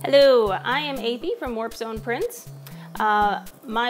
Hello, I am AP from Warp Zone Prints. My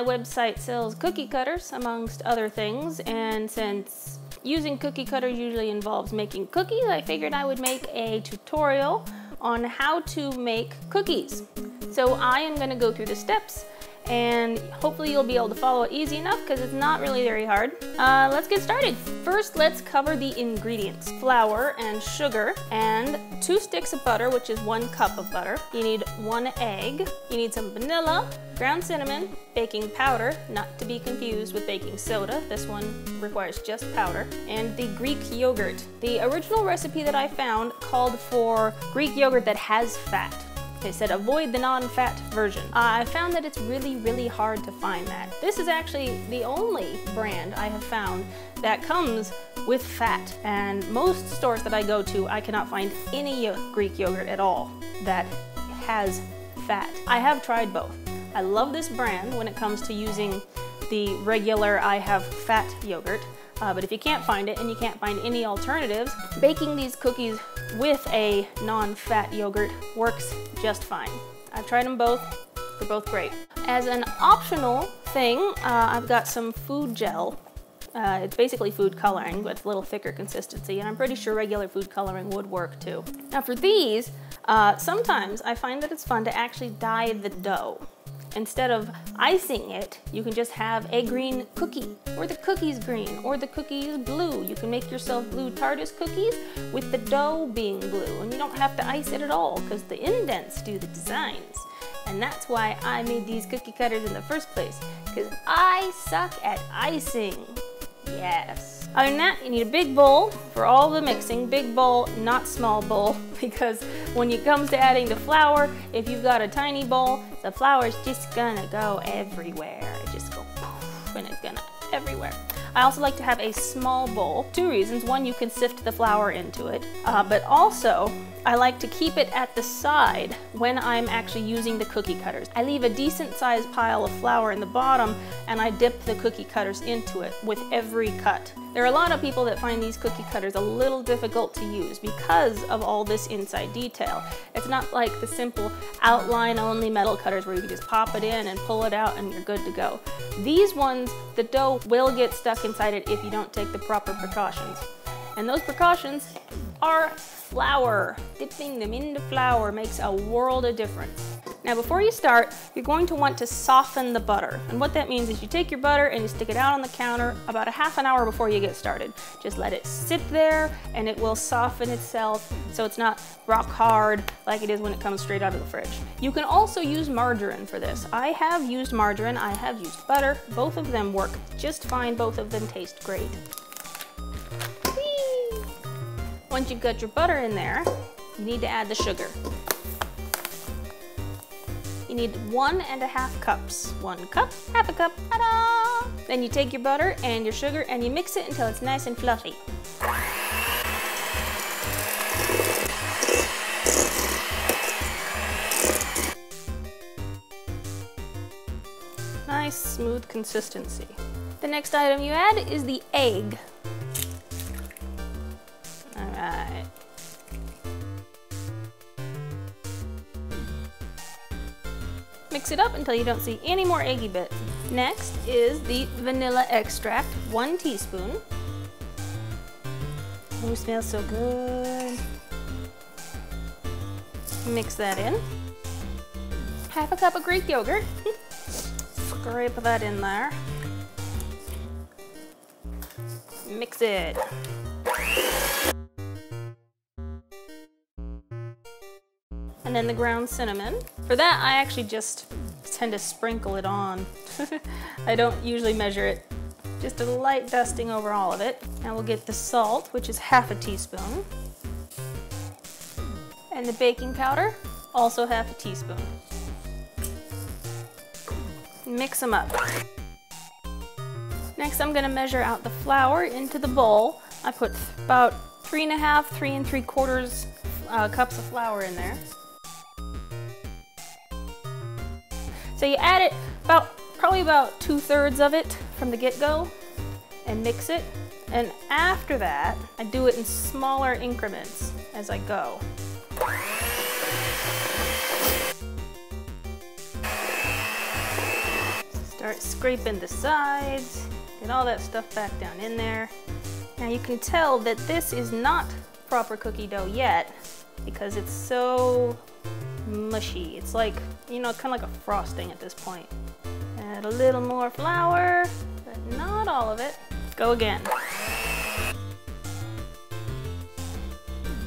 website sells cookie cutters amongst other things, and since using cookie cutters usually involves making cookies, I figured I would make a tutorial on how to make cookies. So I am going to go through the steps, and hopefully you'll be able to follow it easy enough because it's not really very hard. Let's get started. First, let's cover the ingredients. Flour and sugar and 2 sticks of butter, which is 1 cup of butter. You need 1 egg. You need some vanilla, ground cinnamon, baking powder, not to be confused with baking soda. This one requires just powder, and the Greek yogurt. The original recipe that I found called for Greek yogurt that has fat. They said avoid the non-fat version. I found that it's really hard to find that. This is actually the only brand I have found that comes with fat, and most stores that I go to, I cannot find any Greek yogurt at all that has fat. I have tried both. I love this brand when it comes to using the regular I have fat yogurt. But if you can't find it and you can't find any alternatives, baking these cookies with a non-fat yogurt works just fine. I've tried them both, they're both great. As an optional thing, I've got some food gel. It's basically food coloring, but it's a little thicker consistency, and I'm pretty sure regular food coloring would work too. Now for these, sometimes I find that it's fun to actually dye the dough. Instead of icing it, you can just have a green cookie, or the cookie's green, or the cookie's blue. You can make yourself blue TARDIS cookies with the dough being blue, and you don't have to ice it at all because the indents do the designs. And that's why I made these cookie cutters in the first place, because I suck at icing. Yes. Other than that, you need a big bowl for all the mixing. Big bowl, not small bowl, because when it comes to adding the flour, if you've got a tiny bowl, the flour is just gonna go everywhere. It just go poof, and it's gonna everywhere. I also like to have a small bowl. 2 reasons. One, you can sift the flour into it, but also I like to keep it at the side when I'm actually using the cookie cutters. I leave a decent sized pile of flour in the bottom, and I dip the cookie cutters into it with every cut. There are a lot of people that find these cookie cutters a little difficult to use because of all this inside detail. It's not like the simple outline only metal cutters where you can just pop it in and pull it out and you're good to go. These ones, the dough will get stuck inside it if you don't take the proper precautions. And those precautions are flour. Dipping them into flour makes a world of difference. Now before you start, you're going to want to soften the butter. And what that means is you take your butter and you stick it out on the counter about a half an hour before you get started. Just let it sit there and it will soften itself so it's not rock hard like it is when it comes straight out of the fridge. You can also use margarine for this. I have used margarine, I have used butter. Both of them work just fine, both of them taste great. Once you've got your butter in there, you need to add the sugar. You need 1½ cups. 1 cup, half a cup, ta-da! Then you take your butter and your sugar and you mix it until it's nice and fluffy. Nice, smooth consistency. The next item you add is the egg. Alright. Mix it up until you don't see any more eggy bits. Next is the vanilla extract, 1 teaspoon. Oh, it smells so good. Mix that in. Half a cup of Greek yogurt. Scrape that in there. Mix it. And then the ground cinnamon. For that, I actually just tend to sprinkle it on. I don't usually measure it. Just a light dusting over all of it. Now we'll get the salt, which is half a teaspoon. And the baking powder, also half a teaspoon. Mix them up. Next, I'm gonna measure out the flour into the bowl. I put about 3½ to 3 3/4 cups of flour in there. So you add it probably about 2/3 of it from the get-go and mix it. And after that, I do it in smaller increments as I go. scraping the sides, get all that stuff back down in there. Now you can tell that this is not proper cookie dough yet because it's so mushy. It's like, you know, kind of like a frosting at this point. Add a little more flour, but not all of it. Go again.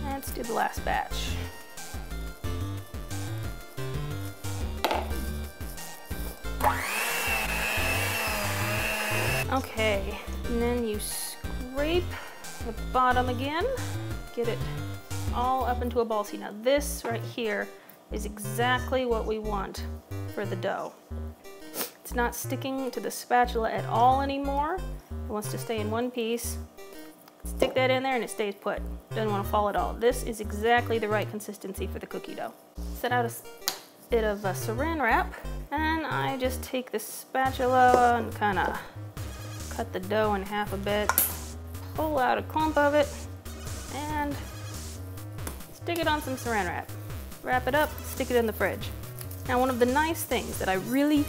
Let's do the last batch. Okay, and then you scrape the bottom again, get it all up into a ball. See, now this right here is exactly what we want for the dough. It's not sticking to the spatula at all anymore. It wants to stay in one piece. Stick that in there and it stays put. Doesn't want to fall at all. This is exactly the right consistency for the cookie dough. Set out a bit of saran wrap, and I just take the spatula and kind of cut the dough in half a bit, pull out a clump of it, and stick it on some saran wrap. Wrap it up, stick it in the fridge. Now, one of the nice things that I really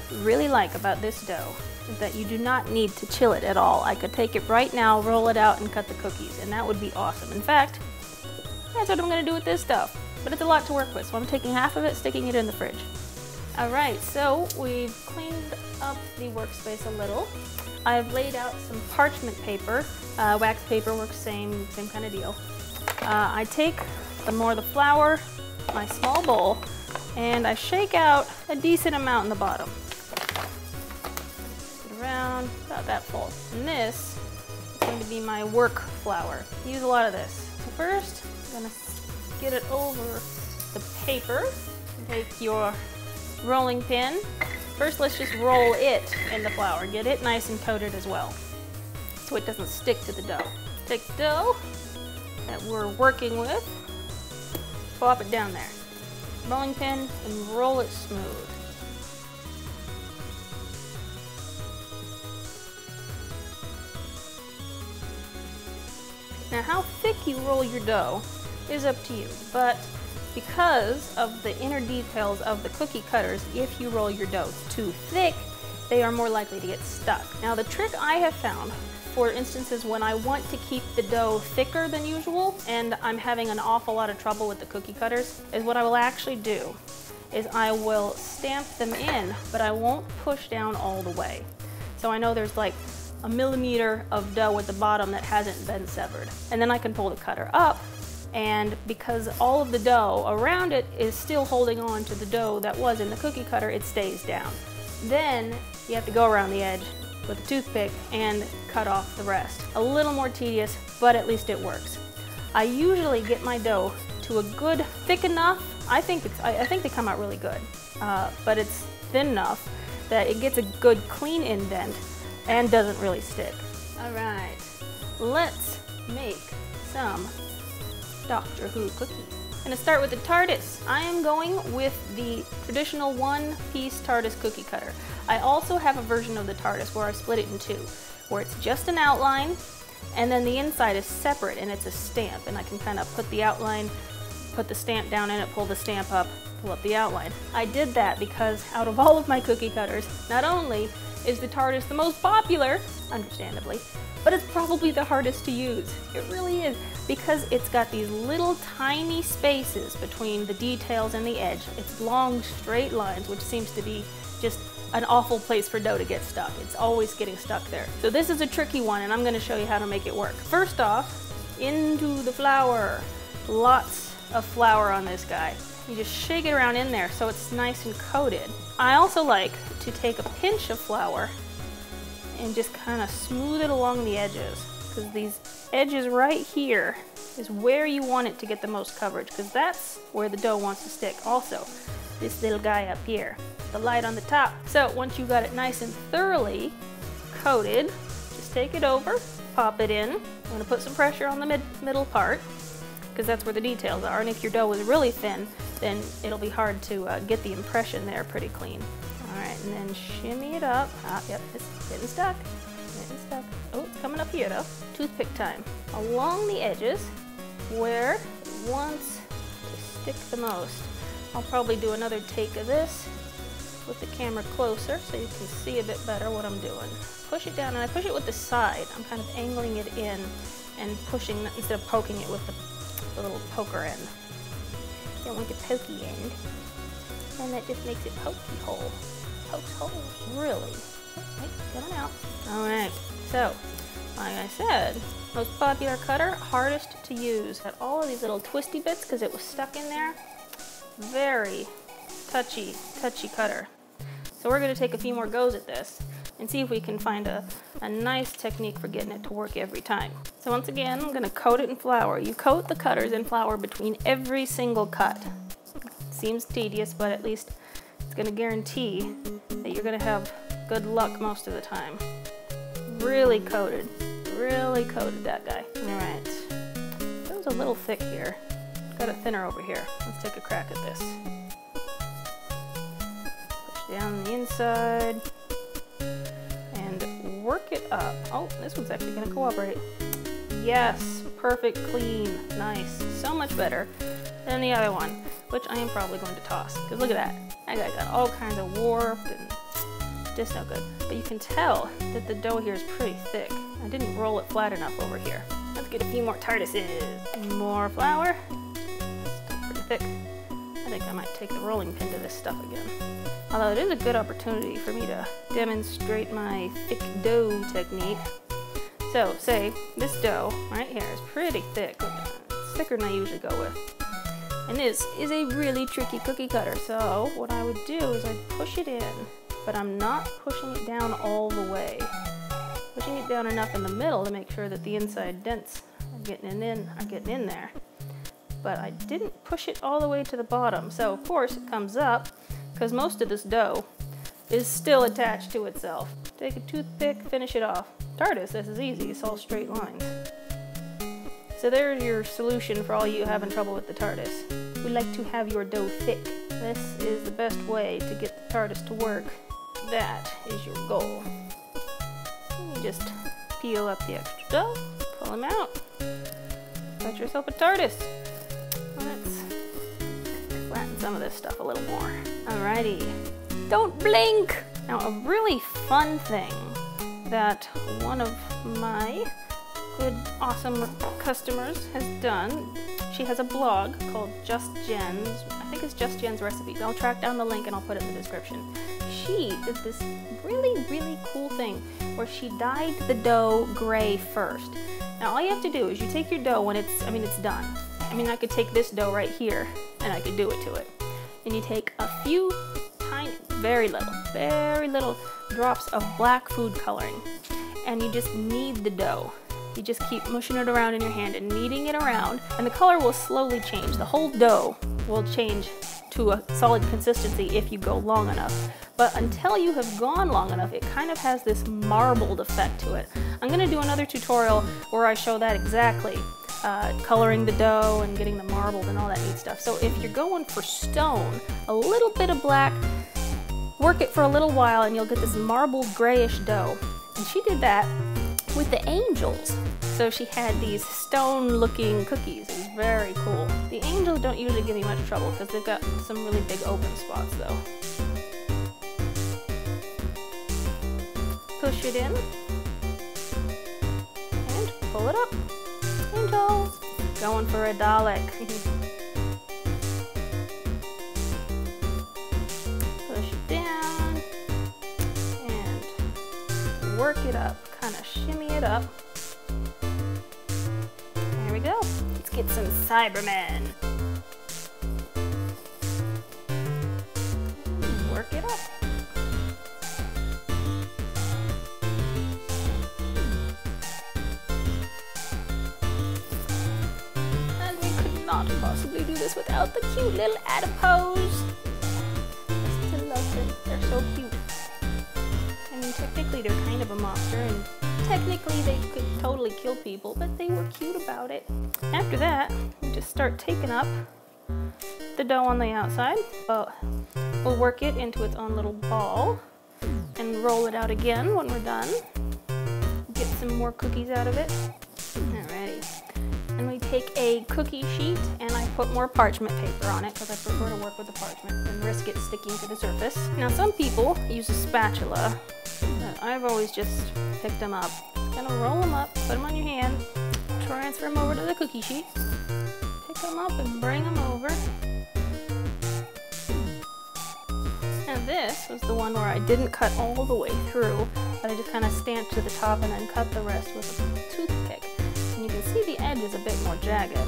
like about this dough is that you do not need to chill it at all. I could take it right now, roll it out, and cut the cookies, and that would be awesome. In fact, that's what I'm gonna do with this stuff, but it's a lot to work with, so I'm taking half of it, sticking it in the fridge. All right, so we've cleaned up the workspace a little. I've laid out some parchment paper. Wax paper works same kind of deal. I take more of the flour, my small bowl, and I shake out a decent amount in the bottom. Get around, about that full. And this is going to be my work flour. Use a lot of this. So first, I'm gonna get it over the paper. Take your rolling pin. First, let's just roll it in the flour. Get it nice and coated as well, so it doesn't stick to the dough. Take the dough that we're working with, plop it down there. Rolling pin and roll it smooth. Now, how thick you roll your dough is up to you, but because of the inner details of the cookie cutters, if you roll your dough too thick, they are more likely to get stuck. Now, the trick I have found for instances when I want to keep the dough thicker than usual and I'm having an awful lot of trouble with the cookie cutters is what I will actually do is I will stamp them in, but I won't push down all the way. So I know there's like a millimeter of dough at the bottom that hasn't been severed. And then I can pull the cutter up, and because all of the dough around it is still holding on to the dough that was in the cookie cutter, it stays down. Then you have to go around the edge with a toothpick and cut off the rest. A little more tedious, but at least it works. I usually get my dough to a good thick enough. I think they come out really good, but it's thin enough that it gets a good clean indent and doesn't really stick. All right, let's make some Doctor Who cookies. I'm gonna start with the TARDIS. I am going with the traditional one-piece TARDIS cookie cutter. I also have a version of the TARDIS where I split it in two, where it's just an outline and then the inside is separate and it's a stamp, and I can kind of put the outline, put the stamp down in it, pull the stamp up, pull up the outline. I did that because out of all of my cookie cutters, not only is the TARDIS the most popular, understandably, but it's probably the hardest to use. It really is, because it's got these little tiny spaces between the details and the edge. It's long, straight lines, which seems to be just an awful place for dough to get stuck. It's always getting stuck there. So this is a tricky one, and I'm gonna show you how to make it work. First off, into the flour. Lots of flour on this guy. You just shake it around in there so it's nice and coated. I also like to take a pinch of flour and just kind of smooth it along the edges, because these edges right here is where you want it to get the most coverage, because that's where the dough wants to stick. Also, this little guy up here, the light on the top. So once you got it nice and thoroughly coated, just take it over, pop it in. I'm gonna put some pressure on the middle part, because that's where the details are, and if your dough is really thin, then it'll be hard to get the impression there pretty clean. All right, and then shimmy it up. Ah, yep, it's getting stuck. Getting stuck. Oh, it's coming up here though. Toothpick time. Along the edges, where it wants to stick the most. I'll probably do another take of this with the camera closer so you can see a bit better what I'm doing. Push it down, and I push it with the side. I'm kind of angling it in and pushing instead of poking it with the little poker end. You don't want the pokey end, and that just makes it pokey hole. Pokes holes, really. Right, coming out. All right, so like I said, most popular cutter, hardest to use. Had all of these little twisty bits because it was stuck in there. Very touchy cutter. So we're going to take a few more goes at this and see if we can find a nice technique for getting it to work every time. So once again, I'm going to coat it in flour. You coat the cutters in flour between every single cut. Seems tedious, but at least it's going to guarantee that you're going to have good luck most of the time. Really coated that guy. All right, that was a little thick here. Got it thinner over here. Let's take a crack at this. Push down the inside and work it up. Oh, this one's actually going to cooperate. Yes, perfect, clean, nice. So much better than the other one, which I am probably going to toss. Because look at that. That guy got all kinds of warped and just no good. But you can tell that the dough here is pretty thick. I didn't roll it flat enough over here. Let's get a few more TARDISes. More flour. Still pretty thick. I think I might take the rolling pin to this stuff again. Although it is a good opportunity for me to demonstrate my thick dough technique. So, say this dough right here is pretty thick. It's thicker than I usually go with. And this is a really tricky cookie cutter. So what I would do is I'd push it in, but I'm not pushing it down all the way. Pushing it down enough in the middle to make sure that the inside dents are getting in there. But I didn't push it all the way to the bottom. So of course it comes up because most of this dough is still attached to itself. Take a toothpick, finish it off. TARDIS, this is easy, it's all straight lines. So there's your solution for all you having trouble with the TARDIS. We like to have your dough thick. This is the best way to get the TARDIS to work. That is your goal. You just peel up the extra dough, pull them out, got yourself a TARDIS. Let's flatten some of this stuff a little more. Alrighty, don't blink! Now a really fun thing that one of my good, awesome customers has done. She has a blog called Just Jen's. I think it's Just Jen's Recipes. I'll track down the link and I'll put it in the description. She did this really cool thing where she dyed the dough gray first. Now all you have to do is you take your dough when it's done. I mean, I could take this dough right here and I could do it to it. And you take a few tiny, very little drops of black food coloring and you just knead the dough. You just keep mushing it around in your hand and kneading it around, and the color will slowly change. The whole dough will change to a solid consistency if you go long enough. But until you have gone long enough, it kind of has this marbled effect to it. I'm going to do another tutorial where I show that exactly. Coloring the dough and getting the marbled and all that neat stuff. So if you're going for stone, a little bit of black, work it for a little while and you'll get this marbled grayish dough. And she did that with the angels. So she had these stone-looking cookies. It was very cool. The angels don't usually give me much trouble because they've got some really big open spots though. Push it in and pull it up. Angels! Going for a Dalek. Push it down and work it up. Kind of shimmy it up. There we go. Let's get some Cybermen. Work it up. And we could not possibly do this without the cute little adipose. I still love them. They're so cute. I mean, technically they're kind of a monster, and technically they could totally kill people, but they were cute about it. After that, we just start taking up the dough on the outside. We'll work it into its own little ball and roll it out again when we're done. Get some more cookies out of it. Alrighty. And we take a a cookie sheet and I put more parchment paper on it because I prefer to work with the parchment than risk it sticking to the surface. Now some people use a spatula, but I've always just picked them up. Kind of roll them up, put them on your hand, transfer them over to the cookie sheet, pick them up and bring them over. Now this was the one where I didn't cut all the way through, but I just kind of stamped to the top and then cut the rest with a toothpick. And you can see the edge is a bit more jagged.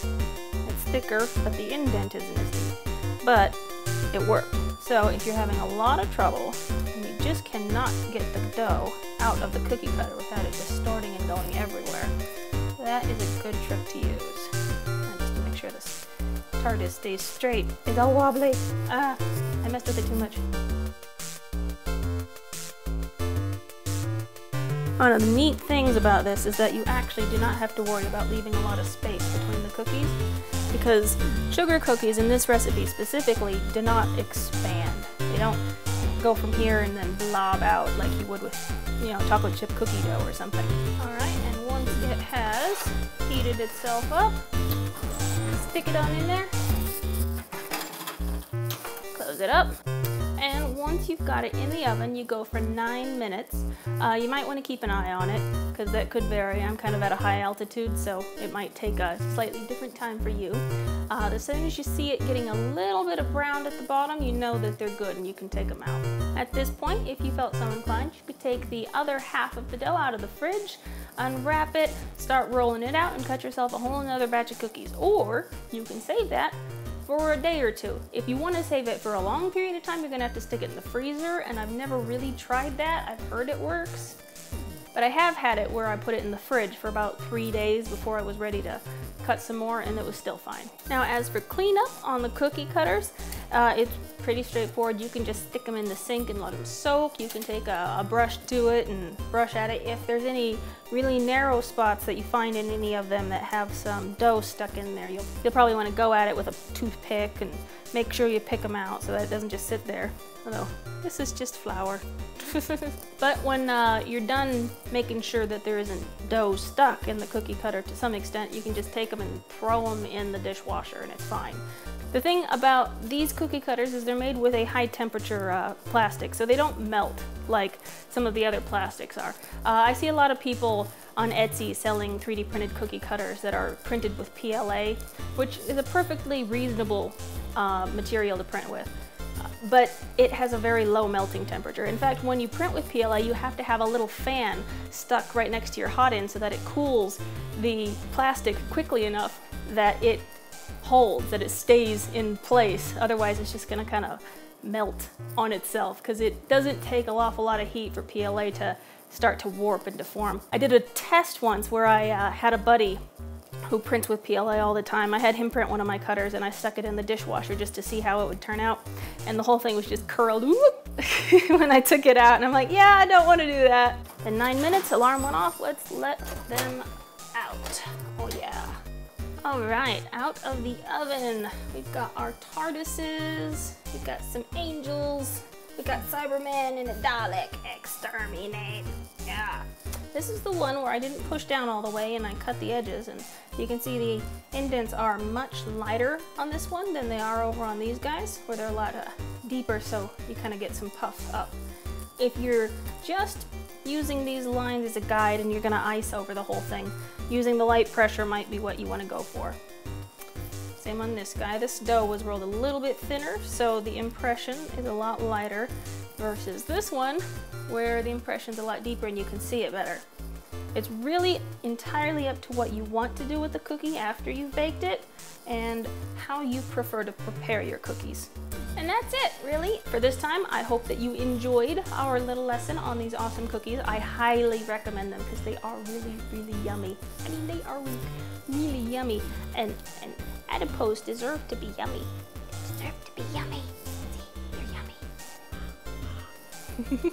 It's thicker, but the indent isn't as deep. But it worked. So if you're having a lot of trouble and you just cannot get the dough out of the cookie cutter without it just starting and going everywhere, that is a good trick to use. And just to make sure this TARDIS stays straight. It's all wobbly. Ah, I messed with it too much. One of the neat things about this is that you actually do not have to worry about leaving a lot of space between the cookies, because sugar cookies in this recipe specifically do not expand. They don't go from here and then blob out like you would with, chocolate chip cookie dough or something. Alright, and once it has heated itself up, stick it on in there, close it up, and once you've got it in the oven, you go for 9 minutes. You might want to keep an eye on it, because that could vary. I'm kind of at a high altitude, so it might take a slightly different time for you. As soon as you see it getting a little bit of brown at the bottom, you know that they're good and you can take them out. At this point, if you felt so inclined, you could take the other half of the dough out of the fridge, unwrap it, start rolling it out, and cut yourself a whole another batch of cookies. Or you can save that for a day or two. If you want to save it for a long period of time, you're going to have to stick it in the freezer, and I've never really tried that. I've heard it works, but I have had it where I put it in the fridge for about 3 days before I was ready to cut some more, and it was still fine. Now as for cleanup on the cookie cutters, it's pretty straightforward. You can just stick them in the sink and let them soak. You can take a brush to it and brush at it. If there's any really narrow spots that you find in any of them that have some dough stuck in there, you'll probably want to go at it with a toothpick and make sure you pick them out so that it doesn't just sit there. Although this is just flour. But when you're done making sure that there isn't dough stuck in the cookie cutter to some extent, you can just take them and throw them in the dishwasher and it's fine. The thing about these cookie cutters is they're made with a high temperature plastic, so they don't melt like some of the other plastics are. I see a lot of people on Etsy selling 3D printed cookie cutters that are printed with PLA, which is a perfectly reasonable material to print with. But it has a very low melting temperature. In fact, when you print with PLA, you have to have a little fan stuck right next to your hot end so that it cools the plastic quickly enough that it holds, that it stays in place. Otherwise, it's just gonna kind of melt on itself because it doesn't take an awful lot of heat for PLA to start to warp and deform. I did a test once where I had a buddy who prints with PLA all the time. I had him print one of my cutters and I stuck it in the dishwasher just to see how it would turn out. And the whole thing was just curled when I took it out. And I'm like, yeah, I don't want to do that. In 9 minutes, alarm went off. Let's let them out. Oh yeah. All right, out of the oven. We've got our TARDISes. We've got some angels. We got Cyberman and a Dalek. Exterminate. Yeah. This is the one where I didn't push down all the way and I cut the edges, and you can see the indents are much lighter on this one than they are over on these guys, where they're a lot deeper, so you kind of get some puff up. If you're just using these lines as a guide and you're gonna ice over the whole thing, using the light pressure might be what you want to go for. Same on this guy. This dough was rolled a little bit thinner, so the impression is a lot lighter versus this one, where the impression's a lot deeper and you can see it better. It's really entirely up to what you want to do with the cookie after you've baked it and how you prefer to prepare your cookies. And that's it, really. For this time, I hope that you enjoyed our little lesson on these awesome cookies. I highly recommend them because they are really, really yummy. I mean, they are really yummy. And adipose deserve to be yummy. They deserve to be yummy. See, they're yummy.